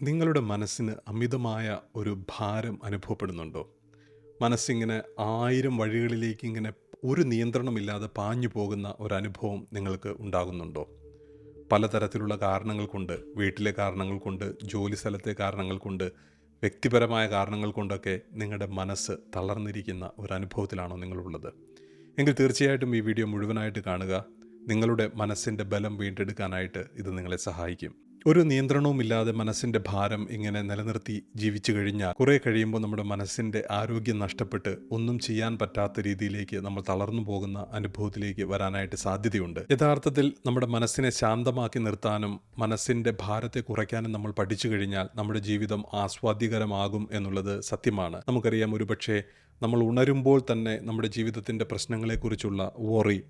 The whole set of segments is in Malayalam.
നിങ്ങളുടെ മനസ്സിന് അമിതമായ ഒരു ഭാരം അനുഭവപ്പെടുന്നുണ്ടോ? മനസ്സിങ്ങനെ 1000 വഴികളിലേക്ക് ഇങ്ങനെ ഒരു നിയന്ത്രണമില്ലാതെ പാഞ്ഞു പോകുന്ന ഒരനുഭവം നിങ്ങൾക്ക് ഉണ്ടാകുന്നുണ്ടോ? പലതരത്തിലുള്ള കാരണങ്ങൾ കൊണ്ട്, വീട്ടിലെ കാരണങ്ങൾ കൊണ്ട്, ജോലി സ്ഥലത്തെ കാരണങ്ങൾ കൊണ്ട്, വ്യക്തിപരമായ കാരണങ്ങൾ കൊണ്ടൊക്കെ നിങ്ങളുടെ മനസ്സ് തളർന്നിരിക്കുന്ന ഒരനുഭവത്തിലാണോ നിങ്ങളുള്ളത്? എങ്കിൽ തീർച്ചയായിട്ടും ഈ വീഡിയോ മുഴുവനായിട്ട് കാണുക. നിങ്ങളുടെ മനസ്സിൻ്റെ ബലം വീണ്ടെടുക്കാനായിട്ട് ഇത് നിങ്ങളെ സഹായിക്കും. ഒരു നിയന്ത്രണവുമില്ലാതെ മനസ്സിൻ്റെ ഭാരം ഇങ്ങനെ നിലനിർത്തി ജീവിച്ചു കഴിഞ്ഞാൽ കുറേ കഴിയുമ്പോൾ നമ്മുടെ മനസ്സിൻ്റെ ആരോഗ്യം നഷ്ടപ്പെട്ട് ഒന്നും ചെയ്യാൻ പറ്റാത്ത രീതിയിലേക്ക് നമ്മൾ തളർന്നു പോകുന്ന അനുഭവത്തിലേക്ക് വരാനായിട്ട് സാധ്യതയുണ്ട്. യഥാർത്ഥത്തിൽ നമ്മുടെ മനസ്സിനെ ശാന്തമാക്കി നിർത്താനും മനസ്സിൻ്റെ ഭാരത്തെ കുറയ്ക്കാനും നമ്മൾ പഠിച്ചു കഴിഞ്ഞാൽ നമ്മുടെ ജീവിതം ആസ്വാദ്യകരമാകും എന്നുള്ളത് സത്യമാണ്. നമുക്കറിയാം, ഒരുപക്ഷെ നമ്മൾ ഉണരുമ്പോൾ തന്നെ നമ്മുടെ ജീവിതത്തിൻ്റെ പ്രശ്നങ്ങളെക്കുറിച്ചുള്ള വോറി,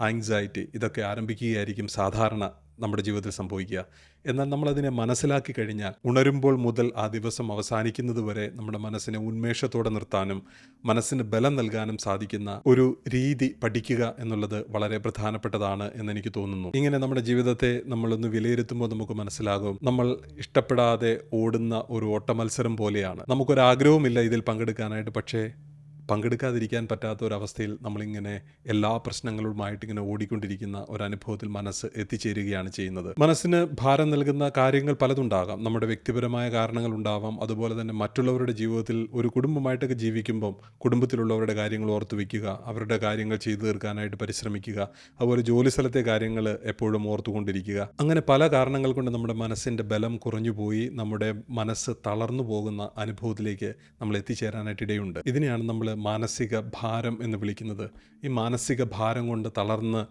ആങ്സൈറ്റി ഇതൊക്കെ ആരംഭിക്കുകയായിരിക്കും സാധാരണ നമ്മുടെ ജീവിതത്തിൽ സംഭവിക്കുക. എന്നാൽ നമ്മളതിനെ മനസ്സിലാക്കി കഴിഞ്ഞാൽ ഉണരുമ്പോൾ മുതൽ ആ ദിവസം അവസാനിക്കുന്നത് വരെ നമ്മുടെ മനസ്സിനെ ഉന്മേഷത്തോടെ നിർത്താനും മനസ്സിന് ബലം നൽകാനും സാധിക്കുന്ന ഒരു രീതി പഠിക്കുക എന്നുള്ളത് വളരെ പ്രധാനപ്പെട്ടതാണ് എന്നെനിക്ക് തോന്നുന്നു. ഇങ്ങനെ നമ്മുടെ ജീവിതത്തെ നമ്മളൊന്ന് വിലയിരുത്തുമ്പോൾ നമുക്ക് മനസ്സിലാകും, നമ്മൾ ഇഷ്ടപ്പെടാതെ ഓടുന്ന ഒരു ഓട്ടമത്സരം പോലെയാണ്. നമുക്കൊരാഗ്രഹവുമില്ല ഇതിൽ പങ്കെടുക്കാനായിട്ട്, പക്ഷേ പങ്കെടുക്കാതിരിക്കാൻ പറ്റാത്ത ഒരവസ്ഥയിൽ നമ്മളിങ്ങനെ എല്ലാ പ്രശ്നങ്ങളുമായിട്ട് ഇങ്ങനെ ഓടിക്കൊണ്ടിരിക്കുന്ന ഒരനുഭവത്തിൽ മനസ്സ് എത്തിച്ചേരുകയാണ് ചെയ്യുന്നത്. മനസ്സിന് ഭാരം നൽകുന്ന കാര്യങ്ങൾ പലതുണ്ടാകാം. നമ്മുടെ വ്യക്തിപരമായ കാരണങ്ങളുണ്ടാവാം. അതുപോലെ തന്നെ മറ്റുള്ളവരുടെ ജീവിതത്തിൽ ഒരു കുടുംബമായിട്ടൊക്കെ ജീവിക്കുമ്പം കുടുംബത്തിലുള്ളവരുടെ കാര്യങ്ങൾ ഓർത്ത് വയ്ക്കുക, അവരുടെ കാര്യങ്ങൾ ചെയ്തു തീർക്കാനായിട്ട് പരിശ്രമിക്കുക, അതുപോലെ ജോലി സ്ഥലത്തെ കാര്യങ്ങൾ എപ്പോഴും ഓർത്തുകൊണ്ടിരിക്കുക. അങ്ങനെ പല കാരണങ്ങൾ കൊണ്ട് നമ്മുടെ മനസ്സിൻ്റെ ബലം കുറഞ്ഞുപോയി നമ്മുടെ മനസ്സ് തളർന്നു പോകുന്ന അനുഭവത്തിലേക്ക് നമ്മൾ എത്തിച്ചേരാനായിട്ട് ഇടയുണ്ട്. ഇതിനെയാണ് നമ്മൾ മാനസിക ഭാരം എന്ന് വിളിക്കുന്നത്. ഈ മാനസിക ഭാരം കൊണ്ട് തളർന്ന്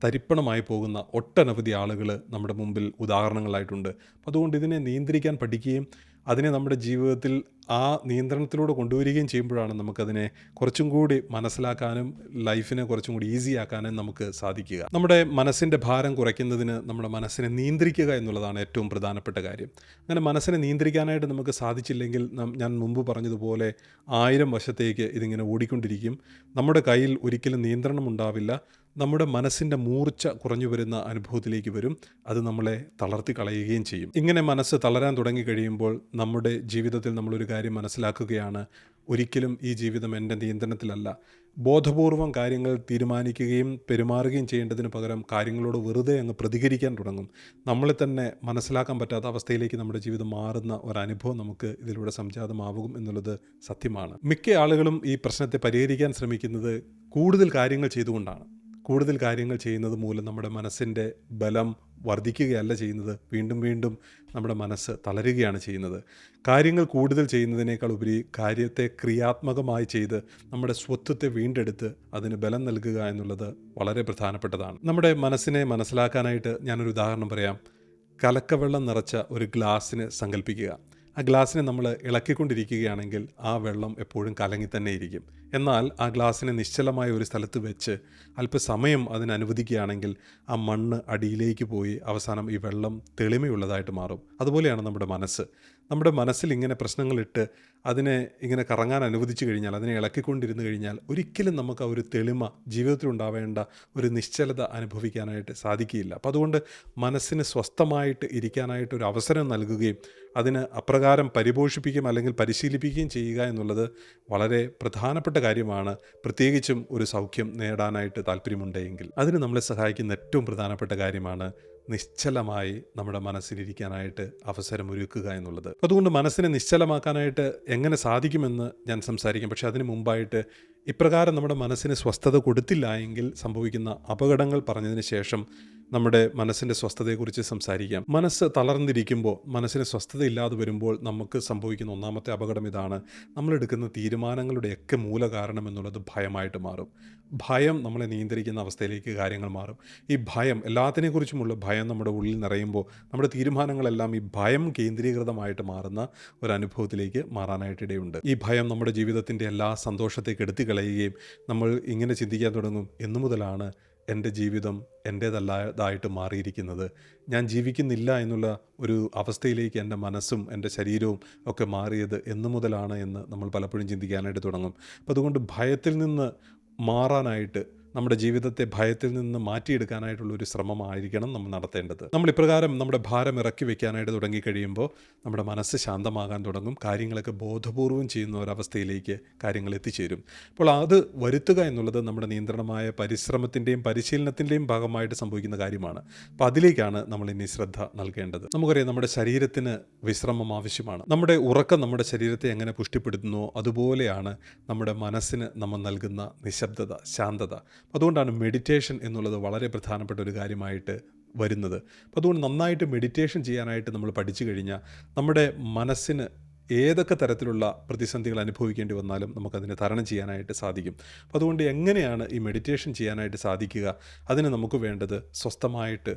തരിപ്പണമായി പോകുന്ന ഒട്ടനവധി ആളുകൾ നമ്മുടെ മുമ്പിൽ ഉദാഹരണങ്ങളായിട്ടുണ്ട്. അപ്പോൾ അതുകൊണ്ട് ഇതിനെ നിയന്ത്രിക്കാൻ പഠിക്കുകയും അതിനെ നമ്മുടെ ജീവിതത്തിൽ ആ നിയന്ത്രണത്തിലൂടെ കൊണ്ടുവരികയും ചെയ്യുമ്പോഴാണ് നമുക്കതിനെ കുറച്ചും കൂടി മനസ്സിലാക്കാനും ലൈഫിനെ കുറച്ചും കൂടി ഈസി ആക്കാനും നമുക്ക് സാധിക്കുക. നമ്മുടെ മനസ്സിൻ്റെ ഭാരം കുറയ്ക്കുന്നതിന് നമ്മുടെ മനസ്സിനെ നിയന്ത്രിക്കുക എന്നുള്ളതാണ് ഏറ്റവും പ്രധാനപ്പെട്ട കാര്യം. അങ്ങനെ മനസ്സിനെ നിയന്ത്രിക്കാനായിട്ട് നമുക്ക് സാധിച്ചില്ലെങ്കിൽ ഞാൻ മുമ്പ് പറഞ്ഞതുപോലെ 1000 വശത്തേക്ക് ഇതിങ്ങനെ ഓടിക്കൊണ്ടിരിക്കും. നമ്മുടെ കയ്യിൽ ഒരിക്കലും നിയന്ത്രണം ഉണ്ടാവില്ല. നമ്മുടെ മനസ്സിൻ്റെ മൂർച്ച കുറഞ്ഞു വരുന്ന അനുഭവത്തിലേക്ക് വരും. അത് നമ്മളെ തളർത്തി കളയുകയും ചെയ്യും. ഇങ്ങനെ മനസ്സ് തളരാൻ തുടങ്ങി കഴിയുമ്പോൾ നമ്മുടെ ജീവിതത്തിൽ നമ്മളൊരു കാര്യം മനസ്സിലാക്കുകയാണ്, ഒരിക്കലും ഈ ജീവിതം എൻ്റെ നിയന്ത്രണത്തിലല്ല. ബോധപൂർവം കാര്യങ്ങൾ തീരുമാനിക്കുകയും പെരുമാറുകയും ചെയ്യേണ്ടതിന് പകരം കാര്യങ്ങളോട് വെറുതെ അങ്ങ് പ്രതികരിക്കാൻ തുടങ്ങും. നമ്മളെ തന്നെ മനസ്സിലാക്കാൻ പറ്റാത്ത അവസ്ഥയിലേക്ക് നമ്മുടെ ജീവിതം മാറുന്ന ഒരനുഭവം നമുക്ക് ഇതിലൂടെ സംജാതമാവും എന്നുള്ളത് സത്യമാണ്. മിക്ക ആളുകളും ഈ പ്രശ്നത്തെ പരിഹരിക്കാൻ ശ്രമിക്കുന്നത് കൂടുതൽ കാര്യങ്ങൾ ചെയ്തുകൊണ്ടാണ്. കൂടുതൽ കാര്യങ്ങൾ ചെയ്യുന്നത് മൂലം നമ്മുടെ മനസ്സിൻ്റെ ബലം വർദ്ധിക്കുകയല്ല ചെയ്യുന്നത്, വീണ്ടും വീണ്ടും നമ്മുടെ മനസ്സ് തളരുകയാണ് ചെയ്യുന്നത്. കാര്യങ്ങൾ കൂടുതൽ ചെയ്യുന്നതിനേക്കാൾ ഉപരി കാര്യത്തെ ക്രിയാത്മകമായി ചെയ്ത് നമ്മുടെ സ്വത്വത്തെ വീണ്ടെടുത്ത് അതിന് ബലം നൽകുക എന്നുള്ളത് വളരെ പ്രധാനപ്പെട്ടതാണ്. നമ്മുടെ മനസ്സിനെ മനസ്സിലാക്കാനായിട്ട് ഞാനൊരു ഉദാഹരണം പറയാം. കലക്കവെള്ളം നിറച്ച ഒരു ഗ്ലാസ്സിന് സങ്കല്പിക്കുക. ആ ഗ്ലാസ്സിനെ നമ്മൾ ഇളക്കിക്കൊണ്ടിരിക്കുകയാണെങ്കിൽ ആ വെള്ളം എപ്പോഴും കലങ്ങി തന്നെ ഇരിക്കും. എന്നാൽ ആ ഗ്ലാസ്സിനെ നിശ്ചലമായ ഒരു സ്ഥലത്ത് വെച്ച് അല്പസമയം അതിനനുവദിക്കുകയാണെങ്കിൽ ആ മണ്ണ് അടിയിലേക്ക് പോയി അവസാനം ഈ വെള്ളം തെളിമയുള്ളതായിട്ട് മാറും. അതുപോലെയാണ് നമ്മുടെ മനസ്സ്. നമ്മുടെ മനസ്സിൽ ഇങ്ങനെ പ്രശ്നങ്ങളിട്ട് അതിനെ ഇങ്ങനെ കറങ്ങാൻ അനുവദിച്ചു കഴിഞ്ഞാൽ, അതിനെ ഇളക്കിക്കൊണ്ടിരുന്നു കഴിഞ്ഞാൽ ഒരിക്കലും നമുക്ക് ആ ഒരു തെളിമ, ജീവിതത്തിലുണ്ടാവേണ്ട ഒരു നിശ്ചലത അനുഭവിക്കാനായിട്ട് സാധിക്കുകയില്ല. അപ്പോൾ അതുകൊണ്ട് മനസ്സിന് സ്വസ്ഥമായിട്ട് ഇരിക്കാനായിട്ട് ഒരു അവസരം നൽകുകയും അതിന് അപ്രകാരം പരിപോഷിപ്പിക്കുകയും അല്ലെങ്കിൽ പരിശീലിപ്പിക്കുകയും ചെയ്യുക എന്നുള്ളത് വളരെ പ്രധാനപ്പെട്ട കാര്യമാണ്. പ്രത്യേകിച്ചും ഒരു സൗഖ്യം നേടാനായിട്ട് താല്പര്യമുണ്ടെങ്കിൽ അതിന് നമ്മളെ സഹായിക്കുന്ന ഏറ്റവും പ്രധാനപ്പെട്ട കാര്യമാണ് നിശ്ചലമായി നമ്മുടെ മനസ്സിലിരിക്കാനായിട്ട് അവസരമൊരുക്കുക എന്നുള്ളത്. അതുകൊണ്ട് മനസ്സിനെ നിശ്ചലമാക്കാനായിട്ട് എങ്ങനെ സാധിക്കുമെന്ന് ഞാൻ സംസാരിക്കാം. പക്ഷേ അതിന് മുമ്പായിട്ട് ഇപ്രകാരം നമ്മുടെ മനസ്സിന് സ്വസ്ഥത കൊടുത്തില്ല എങ്കിൽ സംഭവിക്കുന്ന അപകടങ്ങൾ പറഞ്ഞതിന് ശേഷം നമ്മുടെ മനസ്സിൻ്റെ സ്വസ്ഥതയെക്കുറിച്ച് സംസാരിക്കാം. മനസ്സ് തളർന്നിരിക്കുമ്പോൾ, മനസ്സിന് സ്വസ്ഥതയില്ലാതെ വരുമ്പോൾ നമുക്ക് സംഭവിക്കുന്ന ഒന്നാമത്തെ അപകടം ഇതാണ്. നമ്മളെടുക്കുന്ന തീരുമാനങ്ങളുടെയൊക്കെ മൂല കാരണം എന്നുള്ളത് ഭയമായിട്ട് മാറും. ഭയം നമ്മളെ നിയന്ത്രിക്കുന്ന അവസ്ഥയിലേക്ക് കാര്യങ്ങൾ മാറും. ഈ ഭയം, എല്ലാത്തിനെക്കുറിച്ചുമുള്ള ഭയം നമ്മുടെ ഉള്ളിൽ നിറയുമ്പോൾ നമ്മുടെ തീരുമാനങ്ങളെല്ലാം ഈ ഭയം കേന്ദ്രീകൃതമായിട്ട് മാറുന്ന ഒരനുഭവത്തിലേക്ക് മാറാനായിട്ടിടയുണ്ട്. ഈ ഭയം നമ്മുടെ ജീവിതത്തിൻ്റെ എല്ലാ സന്തോഷത്തെ കെടുത്തി കളയുകയും നമ്മൾ ഇങ്ങനെ ചിന്തിക്കാൻ തുടങ്ങും, എന്നു മുതലാണ് എൻ്റെ ജീവിതം എൻ്റേതല്ലാതായിട്ട് മാറിയിരിക്കുന്നത്, ഞാൻ ജീവിക്കുന്നില്ല എന്നുള്ള ഒരു അവസ്ഥയിലേക്ക് എൻ്റെ മനസ്സും എൻ്റെ ശരീരവും ഒക്കെ മാറിയത് എന്നു മുതലാണ് എന്ന് നമ്മൾ പലപ്പോഴും ചിന്തിക്കാനായിട്ട് തുടങ്ങും. അപ്പോൾ അതുകൊണ്ട് ഭയത്തിൽ നിന്ന് മാറാനായിട്ട് നമ്മുടെ ജീവിതത്തെ ഭയത്തിൽ നിന്ന് മാറ്റിയെടുക്കാനായിട്ടുള്ള ഒരു ശ്രമമായിരിക്കണം നമ്മൾ നടത്തേണ്ടത്. നമ്മൾ ഇപ്രകാരം നമ്മുടെ ഭാരം ഇറക്കി വെക്കാനായിട്ട് തുടങ്ങിക്കഴിയുമ്പോൾ നമ്മുടെ മനസ്സ് ശാന്തമാകാൻ തുടങ്ങും. കാര്യങ്ങളൊക്കെ ബോധപൂർവം ചെയ്യുന്ന ഒരവസ്ഥയിലേക്ക് കാര്യങ്ങൾ എത്തിച്ചേരും. അപ്പോൾ അത് വരുത്തുക എന്നുള്ളത് നമ്മുടെ നിയന്ത്രണമായ പരിശ്രമത്തിൻ്റെയും പരിശീലനത്തിൻ്റെയും ഭാഗമായിട്ട് സംഭവിക്കുന്ന കാര്യമാണ്. അപ്പോൾ അതിലേക്കാണ് നമ്മൾ ഇനി ശ്രദ്ധ നൽകേണ്ടത്. നമുക്കറിയാം, നമ്മുടെ ശരീരത്തിന് വിശ്രമം ആവശ്യമാണ്. നമ്മുടെ ഉറക്കം നമ്മുടെ ശരീരത്തെ എങ്ങനെ പുഷ്ടിപ്പെടുത്തുന്നോ അതുപോലെയാണ് നമ്മുടെ മനസ്സിന് നമ്മൾ നൽകുന്ന നിശബ്ദത, ശാന്തത. അതുകൊണ്ടാണ് മെഡിറ്റേഷൻ എന്നുള്ളത് വളരെ പ്രധാനപ്പെട്ട ഒരു കാര്യമായിട്ട് വരുന്നത്. അപ്പോൾ അതുകൊണ്ട് നന്നായിട്ട് മെഡിറ്റേഷൻ ചെയ്യാനായിട്ട് നമ്മൾ പഠിച്ചു കഴിഞ്ഞാൽ നമ്മുടെ മനസ്സിന് ഏതൊക്കെ തരത്തിലുള്ള പ്രതിസന്ധികൾ അനുഭവിക്കേണ്ടി വന്നാലും നമുക്കതിനെ തരണം ചെയ്യാനായിട്ട് സാധിക്കും. അപ്പോൾ അതുകൊണ്ട് എങ്ങനെയാണ് ഈ മെഡിറ്റേഷൻ ചെയ്യാനായിട്ട് സാധിക്കുക? അതിന് നമുക്ക് വേണ്ടത് സ്വസ്ഥമായിട്ട്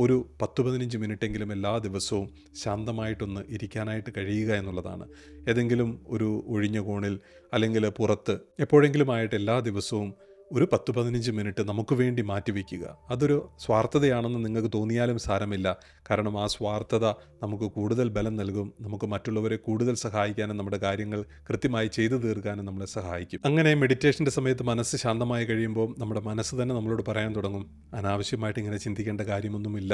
ഒരു 10-15 മിനിറ്റെങ്കിലും എല്ലാ ദിവസവും ശാന്തമായിട്ടൊന്ന് ഇരിക്കാനായിട്ട് കഴിയുക എന്നുള്ളതാണ്. ഏതെങ്കിലും ഒരു ഒഴിഞ്ഞ കോണിൽ അല്ലെങ്കിൽ പുറത്ത് എപ്പോഴെങ്കിലുമായിട്ട് എല്ലാ ദിവസവും ഒരു 10-15 മിനിറ്റ് നമുക്ക് വേണ്ടി മാറ്റിവെക്കുക. അതൊരു സ്വാർത്ഥതയാണെന്ന് നിങ്ങൾക്ക് തോന്നിയാലും സാരമില്ല. കാരണം ആ സ്വാർത്ഥത നമുക്ക് കൂടുതൽ ബലം നൽകും. നമുക്ക് മറ്റുള്ളവരെ കൂടുതൽ സഹായിക്കാനും നമ്മുടെ കാര്യങ്ങൾ കൃത്യമായി ചെയ്തു തീർക്കാനും നമ്മളെ സഹായിക്കും. അങ്ങനെ മെഡിറ്റേഷൻ്റെ സമയത്ത് മനസ്സ് ശാന്തമായി കഴിയുമ്പോൾ നമ്മുടെ മനസ്സ് തന്നെ നമ്മളോട് പറയാൻ തുടങ്ങും, അനാവശ്യമായിട്ട് ഇങ്ങനെ ചിന്തിക്കേണ്ട കാര്യമൊന്നുമില്ല,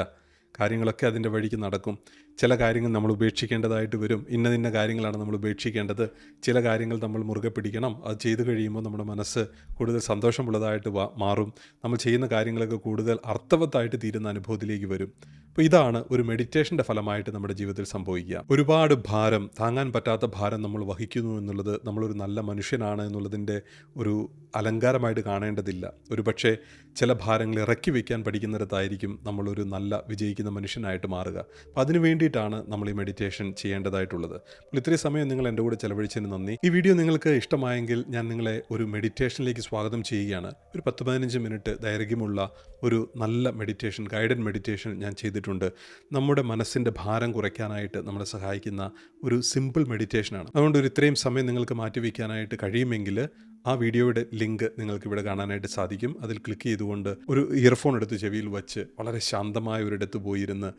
കാര്യങ്ങളൊക്കെ അതിൻ്റെ വഴിക്ക് നടക്കും. ചില കാര്യങ്ങൾ നമ്മൾ ഉപേക്ഷിക്കേണ്ടതായിട്ട് വരും. ഇന്ന കാര്യങ്ങളാണ് നമ്മൾ ഉപേക്ഷിക്കേണ്ടത്. ചില കാര്യങ്ങൾ നമ്മൾ മുറുകെ പിടിക്കണം. അത് ചെയ്തു കഴിയുമ്പോൾ നമ്മുടെ മനസ്സ് കൂടുതൽ സന്തോഷമുള്ളതായിട്ട് മാറും. നമ്മൾ ചെയ്യുന്ന കാര്യങ്ങളൊക്കെ കൂടുതൽ അർത്ഥവത്തായിട്ട് തീരുന്ന അനുഭവത്തിലേക്ക് വരും. അപ്പോൾ ഇതാണ് ഒരു മെഡിറ്റേഷൻ്റെ ഫലമായിട്ട് നമ്മുടെ ജീവിതത്തിൽ സംഭവിക്കുക. ഒരുപാട് ഭാരം, താങ്ങാൻ പറ്റാത്ത ഭാരം നമ്മൾ വഹിക്കുന്നു എന്നുള്ളത് നമ്മളൊരു നല്ല മനുഷ്യനാണ് എന്നുള്ളതിൻ്റെ ഒരു അലങ്കാരമായിട്ട് കാണേണ്ടതില്ല. ഒരു പക്ഷേ ചില ഭാരങ്ങൾ ഇറക്കി വയ്ക്കാൻ പഠിക്കുന്നിടത്തായിരിക്കും നമ്മളൊരു നല്ല വിജയിക്കുന്ന മനുഷ്യനായിട്ട് മാറുക. അപ്പോൾ അതിനു വേണ്ടിയിട്ടാണ് നമ്മൾ ഈ മെഡിറ്റേഷൻ ചെയ്യേണ്ടതായിട്ടുള്ളത്. അപ്പോൾ ഇത്രയും സമയം നിങ്ങൾ എൻ്റെ കൂടെ ചെലവഴിച്ചതിന് നന്ദി. ഈ വീഡിയോ നിങ്ങൾക്ക് ഇഷ്ടമായെങ്കിൽ ഞാൻ നിങ്ങളെ ഒരു മെഡിറ്റേഷനിലേക്ക് സ്വാഗതം ചെയ്യുകയാണ്. ഒരു 10-15 മിനിറ്റ് ദൈർഘ്യമുള്ള ഒരു നല്ല മെഡിറ്റേഷൻ, ഗൈഡഡ് മെഡിറ്റേഷൻ ഞാൻ ചെയ്തിട്ടുണ്ട്. നമ്മുടെ മനസ്സിൻ്റെ ഭാരം കുറയ്ക്കാനായിട്ട് നമ്മളെ സഹായിക്കുന്ന ഒരു സിമ്പിൾ മെഡിറ്റേഷനാണ്. അതുകൊണ്ട് ഒരു ഇത്രയും സമയം നിങ്ങൾക്ക് മാറ്റിവെക്കാനായിട്ട് കഴിയുമെങ്കിൽ ആ വീഡിയോയുടെ ലിങ്ക് നിങ്ങൾക്ക് ഇവിടെ കാണാനായിട്ട് സാധിക്കും. അതിൽ ക്ലിക്ക് ചെയ്തുകൊണ്ട് ഒരു ഇയർഫോൺ എടുത്ത് ചെവിയിൽ വച്ച് വളരെ ശാന്തമായ ഒരിടത്ത് പോയിരുന്ന്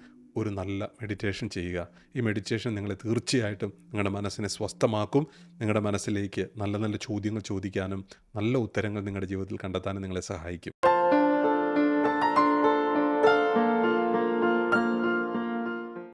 ഒരു നല്ല മെഡിറ്റേഷൻ ചെയ്യുക. ഈ മെഡിറ്റേഷൻ നിങ്ങളെ തീർച്ചയായിട്ടും നിങ്ങളുടെ മനസ്സിനെ സ്വസ്ഥമാക്കും. നിങ്ങളുടെ മനസ്സിലേക്ക് നല്ല നല്ല ചോദ്യങ്ങൾ ചോദിക്കാനും നല്ല ഉത്തരങ്ങൾ നിങ്ങളുടെ ജീവിതത്തിൽ കണ്ടെത്താനും നിങ്ങളെ സഹായിക്കും.